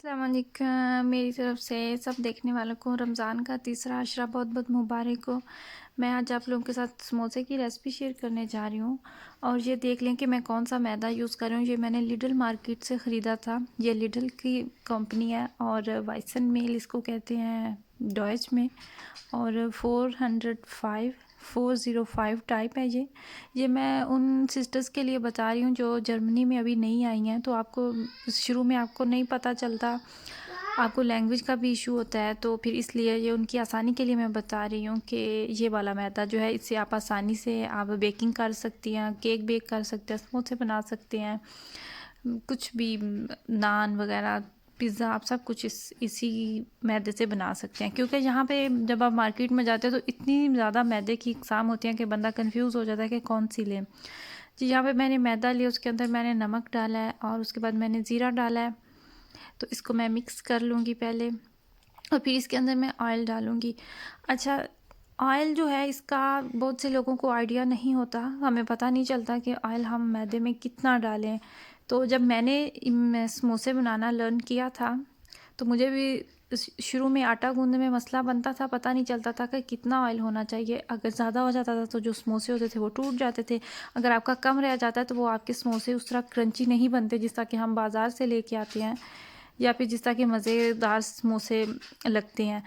अस्सलाम वालेकुम। मेरी तरफ से सब देखने वालों को रमज़ान का तीसरा अशरा बहुत बहुत मुबारक हो। मैं आज आप लोगों के साथ समोसे की रेसिपी शेयर करने जा रही हूँ। और ये देख लें कि मैं कौन सा मैदा यूज़ कर रही हूँ। ये मैंने लिडल मार्केट से ख़रीदा था। ये लिडल की कंपनी है और वाइसन मील इसको कहते हैं डॉइच में। और 405 टाइप है ये मैं उन सिस्टर्स के लिए बता रही हूँ जो जर्मनी में अभी नहीं आई हैं। तो आपको शुरू में आपको नहीं पता चलता, आपको लैंग्वेज का भी इशू होता है, तो फिर इसलिए ये उनकी आसानी के लिए मैं बता रही हूँ कि ये वाला मैदा जो है इससे आप आसानी से आप बेकिंग कर सकती हैं, केक बेक कर सकते हैं, समोसे बना सकते हैं, कुछ भी नान वगैरह पिज़्ज़ा आप सब कुछ इसी मैदे से बना सकते हैं। क्योंकि यहाँ पे जब आप मार्केट में जाते हैं तो इतनी ज़्यादा मैदे की इकसाम होती हैं कि बंदा कंफ्यूज हो जाता है कि कौन सी लें। जी यहाँ पे मैंने मैदा लिया, उसके अंदर मैंने नमक डाला है और उसके बाद मैंने ज़ीरा डाला है। तो इसको मैं मिक्स कर लूँगी पहले और फिर इसके अंदर मैं ऑयल डालूँगी। अच्छा, ऑयल जो है इसका बहुत से लोगों को आइडिया नहीं होता, हमें पता नहीं चलता कि ऑयल हम मैदे में कितना डालें। तो जब मैंने समोसे बनाना लर्न किया था तो मुझे भी शुरू में आटा गूंदने में मसला बनता था, पता नहीं चलता था कि कितना ऑयल होना चाहिए। अगर ज़्यादा हो जाता था तो जो समोसे होते थे वो टूट जाते थे, अगर आपका कम रह जाता है तो वो आपके समोसे उस तरह क्रंची नहीं बनते जिस तरह कि हम बाज़ार से लेके आते हैं या फिर जिस तरह के मज़ेदार समोसे लगते हैं।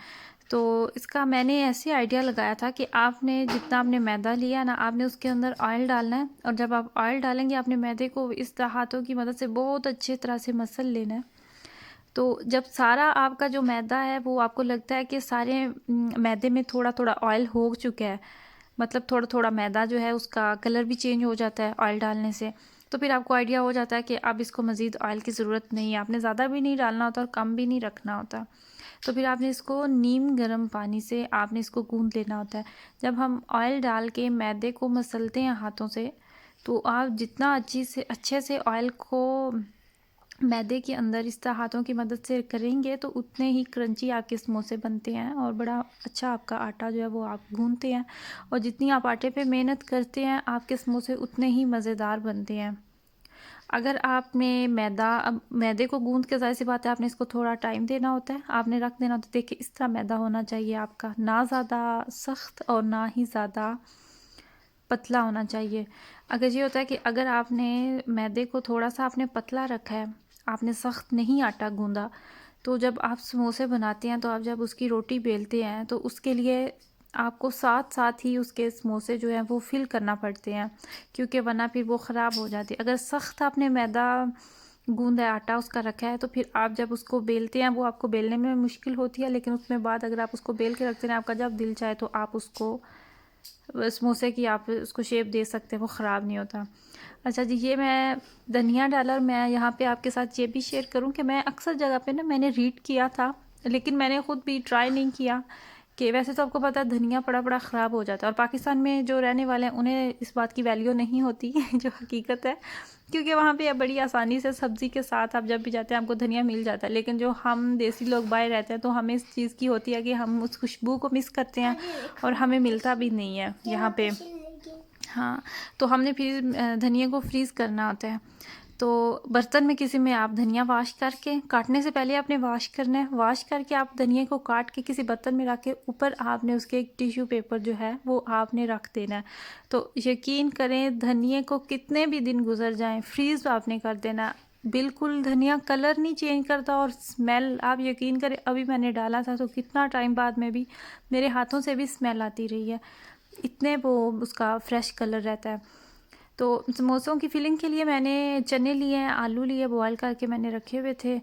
तो इसका मैंने ऐसे आइडिया लगाया था कि आपने जितना आपने मैदा लिया ना, आपने उसके अंदर ऑयल डालना है और जब आप ऑयल डालेंगे आपने मैदे को इस तरह हाथों की मदद से बहुत अच्छे तरह से मसल लेना है। तो जब सारा आपका जो मैदा है वो आपको लगता है कि सारे मैदे में थोड़ा थोड़ा ऑयल हो चुका है, मतलब थोड़ा थोड़ा मैदा जो है उसका कलर भी चेंज हो जाता है ऑयल डालने से, तो फिर आपको आइडिया हो जाता है कि अब इसको मज़ीद ऑयल की ज़रूरत नहीं है। आपने ज़्यादा भी नहीं डालना होता और कम भी नहीं रखना होता। तो फिर आपने इसको नीम गर्म पानी से आपने इसको गूंद लेना होता है। जब हम ऑयल डाल के मैदे को मसलते हैं हाथों से, तो आप जितना अच्छे से ऑयल को मैदे के अंदर इस तरह हाथों की मदद से करेंगे तो उतने ही क्रंची आपके समोसे बनते हैं और बड़ा अच्छा आपका आटा जो है वो आप गूंथते हैं। और जितनी आप आटे पे मेहनत करते हैं आपके समोसे उतने ही मज़ेदार बनते हैं। अगर आपने अब मैदे को गूंद के, ज़ाहिर सी बात है आपने इसको थोड़ा टाइम देना होता है, आपने रख देना होता है। देखिए इस तरह मैदा होना चाहिए आपका, ना ज़्यादा सख्त और ना ही ज़्यादा पतला होना चाहिए। अगर ये होता है कि अगर आपने मैदे को थोड़ा सा आपने पतला रखा है, आपने सख्त नहीं आटा गूंदा, तो जब आप समोसे बनाते हैं तो आप जब उसकी रोटी बेलते हैं तो उसके लिए आपको साथ साथ ही उसके समोसे जो हैं वो फिल करना पड़ते हैं, क्योंकि वरना फिर वो ख़राब हो जाती है। अगर सख्त आपने मैदा गूंदा है, आटा उसका रखा है, तो फिर आप जब उसको बेलते हैं वो आपको बेलने में मुश्किल होती है, लेकिन उसमें बाद अगर आप उसको बेल के रखते हैं आपका जब दिल चाहे तो आप उसको समोसे की आप उसको शेप दे सकते हैं, वो ख़राब नहीं होता। अच्छा जी, ये मैं धनिया डाला और मैं यहाँ पे आपके साथ ये भी शेयर करूँ कि मैं अक्सर जगह पे ना मैंने रीड किया था, लेकिन मैंने ख़ुद भी ट्राई नहीं किया कि वैसे तो आपको पता है धनिया पड़ा पड़ा ख़राब हो जाता है, और पाकिस्तान में जो रहने वाले हैं उन्हें इस बात की वैल्यू नहीं होती जो हकीकत है, क्योंकि वहाँ पे बड़ी आसानी से सब्ज़ी के साथ आप जब भी जाते हैं आपको धनिया मिल जाता है। लेकिन जो हम देसी लोग बाहर रहते हैं तो हमें इस चीज़ की होती है कि हम उस खुशबू को मिस करते हैं और हमें मिलता भी नहीं है यहाँ पे। हाँ, तो हमने फिर धनिया को फ्रीज़ करना होता है। तो बर्तन में किसी में आप धनिया वॉश करके, काटने से पहले आपने वॉश करना है, वॉश करके आप धनिया को काट के किसी बर्तन में रख के ऊपर आपने उसके एक टिश्यू पेपर जो है वो आपने रख देना है। तो यकीन करें धनिए को कितने भी दिन गुजर जाएं फ्रीज़ आपने कर देना, बिल्कुल धनिया कलर नहीं चेंज करता और स्मेल आप यकीन करें, अभी मैंने डाला था तो कितना टाइम बाद में भी मेरे हाथों से भी स्मेल आती रही है, इतने वो उसका फ्रेश कलर रहता है। तो समोसों की फिलिंग के लिए मैंने चने लिए हैं, आलू लिए, बॉयल करके मैंने रखे हुए थे,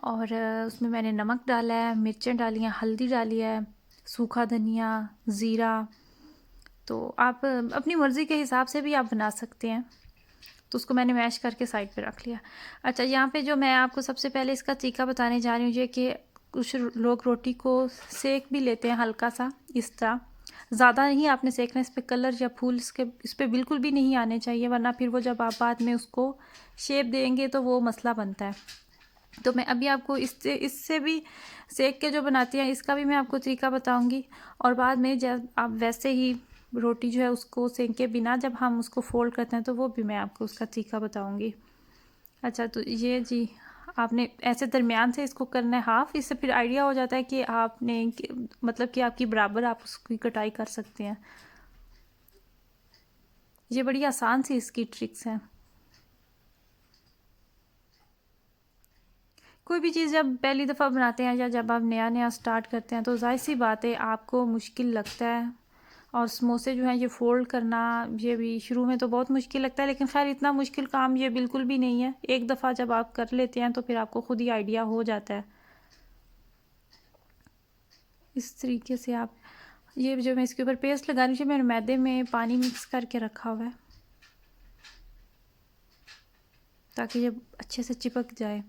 और उसमें मैंने नमक डाला है, मिर्चें डाली हैं, हल्दी डाली है, सूखा धनिया, ज़ीरा। तो आप अपनी मर्ज़ी के हिसाब से भी आप बना सकते हैं। तो उसको मैंने मैश करके साइड पे रख लिया। अच्छा, यहाँ पे जो मैं आपको सबसे पहले इसका तरीका बताने जा रही हूँ, ये कि कुछ लोग रोटी को सेक भी लेते हैं हल्का सा इस तरह, ज़्यादा नहीं आपने सेकना, इस पर कलर या फूल इस पर बिल्कुल भी नहीं आने चाहिए, वरना फिर वो जब आप बाद में उसको शेप देंगे तो वो मसला बनता है। तो मैं अभी आपको इससे इससे भी सेक के जो बनाती हैं इसका भी मैं आपको तरीका बताऊंगी, और बाद में जब आप वैसे ही रोटी जो है उसको सेक के बिना जब हम उसको फोल्ड करते हैं तो वो भी मैं आपको उसका तरीका बताऊंगी। अच्छा, तो ये जी आपने ऐसे दरमियान से इसको करना है हाफ़, इससे फिर आइडिया हो जाता है कि आपने मतलब कि आपकी बराबर आप उसकी कटाई कर सकते हैं। ये बड़ी आसान सी इसकी ट्रिक्स हैं। कोई भी चीज़ जब पहली दफ़ा बनाते हैं या जब आप नया नया स्टार्ट करते हैं तो ज़ाहिर सी बात है आपको मुश्किल लगता है। और समोसे जो हैं ये फ़ोल्ड करना, ये भी शुरू में तो बहुत मुश्किल लगता है, लेकिन खैर इतना मुश्किल काम ये बिल्कुल भी नहीं है। एक दफ़ा जब आप कर लेते हैं तो फिर आपको खुद ही आइडिया हो जाता है। इस तरीके से आप, ये जो मैं इसके ऊपर पेस्ट लगा रही हूँ, मैंने मैदे में पानी मिक्स करके रखा हुआ है ताकि ये अच्छे से चिपक जाए।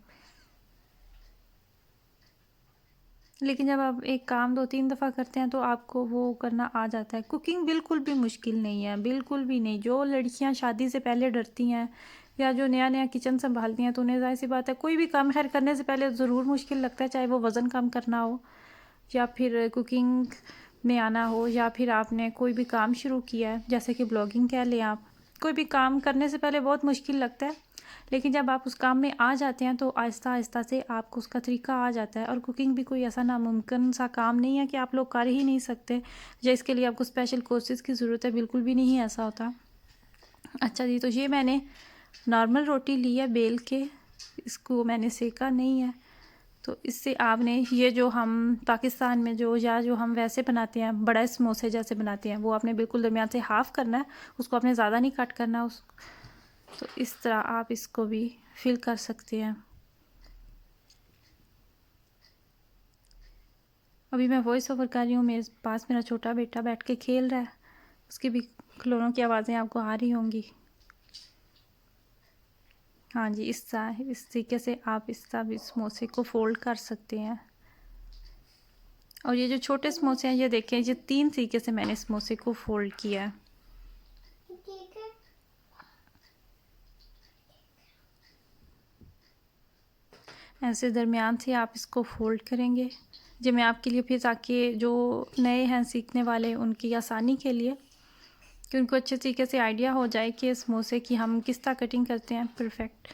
लेकिन जब आप एक काम 2-3 दफ़ा करते हैं तो आपको वो करना आ जाता है। कुकिंग बिल्कुल भी मुश्किल नहीं है, बिल्कुल भी नहीं। जो लड़कियां शादी से पहले डरती हैं या जो नया नया किचन संभालती हैं तो उन्हें ज़ाहिर सी बात है कोई भी काम खैर करने से पहले ज़रूर मुश्किल लगता है, चाहे वो वज़न कम करना हो या फिर कुकिंग में आना हो या फिर आपने कोई भी काम शुरू किया है, जैसे कि ब्लॉगिंग कह लें आप। कोई भी काम करने से पहले बहुत मुश्किल लगता है, लेकिन जब आप उस काम में आ जाते हैं तो आहिस्ता आहिस्ता से आपको उसका तरीका आ जाता है। और कुकिंग भी कोई ऐसा नामुमकिन सा काम नहीं है कि आप लोग कर ही नहीं सकते या इसके लिए आपको स्पेशल कोर्सेज़ की ज़रूरत है, बिल्कुल भी नहीं ऐसा होता। अच्छा जी, तो ये मैंने नॉर्मल रोटी ली है बेल के, इसको मैंने सेका नहीं है। तो इससे आपने ये जो हम पाकिस्तान में जो हम वैसे बनाते हैं, बड़ा समोसे जैसे बनाते हैं, वो आपने बिल्कुल दरमियान से हाफ़ करना है, उसको आपने ज़्यादा नहीं कट करना उस। तो इस तरह आप इसको भी फिल कर सकते हैं। अभी मैं वॉइस ओवर कर रही हूँ, मेरे पास मेरा छोटा बेटा बैठ के खेल रहा है, उसकी भी खिलौनों की आवाज़ें आपको आ रही होंगी। हाँ जी, इस तरीके से आप इस तरह भी समोसे को फोल्ड कर सकते हैं। और ये जो छोटे समोसे हैं, ये देखें, ये 3 तरीके से मैंने समोसे को फोल्ड किया है। ऐसे दरमियान से आप इसको फोल्ड करेंगे। जो मैं आपके लिए फिर, ताकि जो नए हैं सीखने वाले उनकी आसानी के लिए, कि उनको अच्छे तरीके से आइडिया हो जाए कि समोसे की हम किस तरह कटिंग करते हैं परफेक्ट।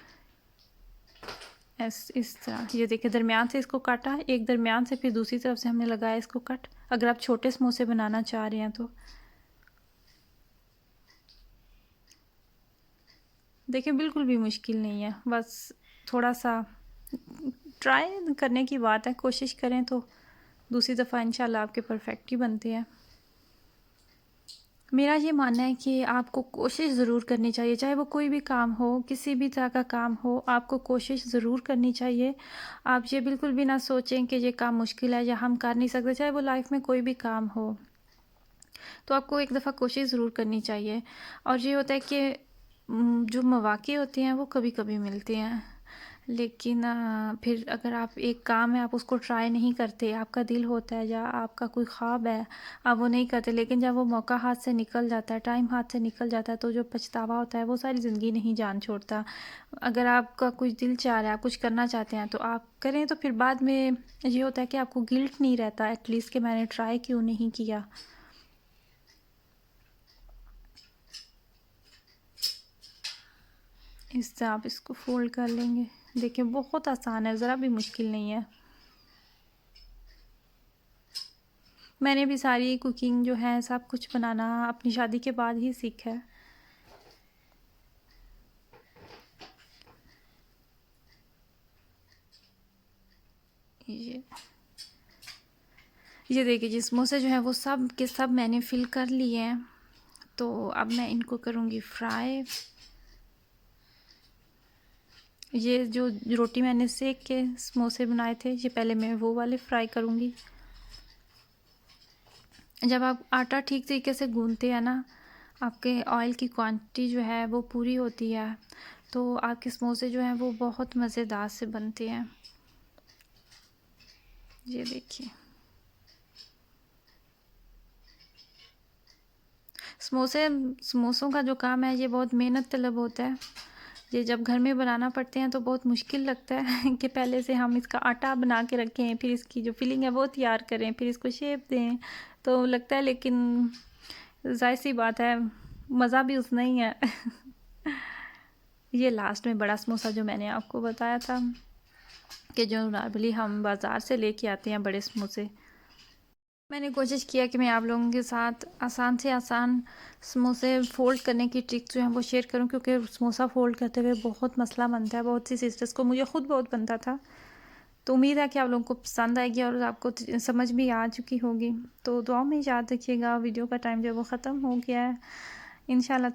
इस तरह ये देखिए, दरमियान से इसको काटा, एक दरमियान से, फिर दूसरी तरफ से हमने लगाया इसको कट। अगर आप छोटे समोसे बनाना चाह रहे हैं तो देखिए बिल्कुल भी मुश्किल नहीं है, बस थोड़ा सा ट्राई करने की बात है। कोशिश करें तो दूसरी दफ़ा इंशाल्लाह आपके परफेक्ट ही बनते हैं। मेरा ये मानना है कि आपको कोशिश ज़रूर करनी चाहिए, चाहे वो कोई भी काम हो, किसी भी तरह का काम हो, आपको कोशिश ज़रूर करनी चाहिए। आप ये बिल्कुल भी ना सोचें कि ये काम मुश्किल है या हम कर नहीं सकते, चाहे वो लाइफ में कोई भी काम हो, तो आपको एक दफ़ा कोशिश ज़रूर करनी चाहिए। और ये होता है कि जो मौक़े होते हैं वो कभी कभी मिलते हैं, लेकिन फिर अगर आप एक काम है आप उसको ट्राई नहीं करते, आपका दिल होता है या आपका कोई ख्वाब है, आप वो नहीं करते, लेकिन जब वो मौका हाथ से निकल जाता है, टाइम हाथ से निकल जाता है, तो जो पछतावा होता है वो सारी ज़िंदगी नहीं जान छोड़ता। अगर आपका कुछ दिल चाह रहा है, आप कुछ करना चाहते हैं तो आप करें, तो फिर बाद में ये होता है कि आपको गिल्ट नहीं रहता एटलीस्ट कि मैंने ट्राई क्यों नहीं किया। इससे आप इसको फोल्ड कर लेंगे। देखिए बहुत आसान है, ज़रा भी मुश्किल नहीं है। मैंने भी सारी कुकिंग जो है, सब कुछ बनाना अपनी शादी के बाद ही सीखा है। ये देखिए जी, समोसे जो है वो सब के सब मैंने फिल कर लिए हैं। तो अब मैं इनको करूँगी फ्राई। ये जो रोटी मैंने सेक के समोसे बनाए थे, ये पहले मैं वो वाले फ्राई करूँगी। जब आप आटा ठीक तरीके से गूंथते हैं ना, आपके ऑयल की क्वांटिटी जो है वो पूरी होती है, तो आपके समोसे जो हैं वो बहुत मज़ेदार से बनते हैं। ये देखिए, समोसों का जो काम है ये बहुत मेहनत तलब होता है। ये जब घर में बनाना पड़ते हैं तो बहुत मुश्किल लगता है कि पहले से हम इसका आटा बना के रखें, फिर इसकी जो फिलिंग है वो तैयार करें, फिर इसको शेप दें, तो लगता है, लेकिन जाहिर सी बात है मज़ा भी उतना ही है। ये लास्ट में बड़ा समोसा जो मैंने आपको बताया था, कि जो नॉर्मली हम बाज़ार से लेके आते हैं बड़े समोसे। मैंने कोशिश किया कि मैं आप लोगों के साथ आसान से आसान समोसे फ़ोल्ड करने की ट्रिक्स जो हैं वो शेयर करूं, क्योंकि समोसा फ़ोल्ड करते हुए बहुत मसला बनता है। बहुत सी सिस्टर्स को, मुझे ख़ुद बहुत बनता था। तो उम्मीद है कि आप लोगों को पसंद आएगी और आपको समझ भी आ चुकी होगी। तो दुआ में याद रखिएगा। वीडियो का टाइम जो है वो ख़त्म हो गया है। इंशाल्लाह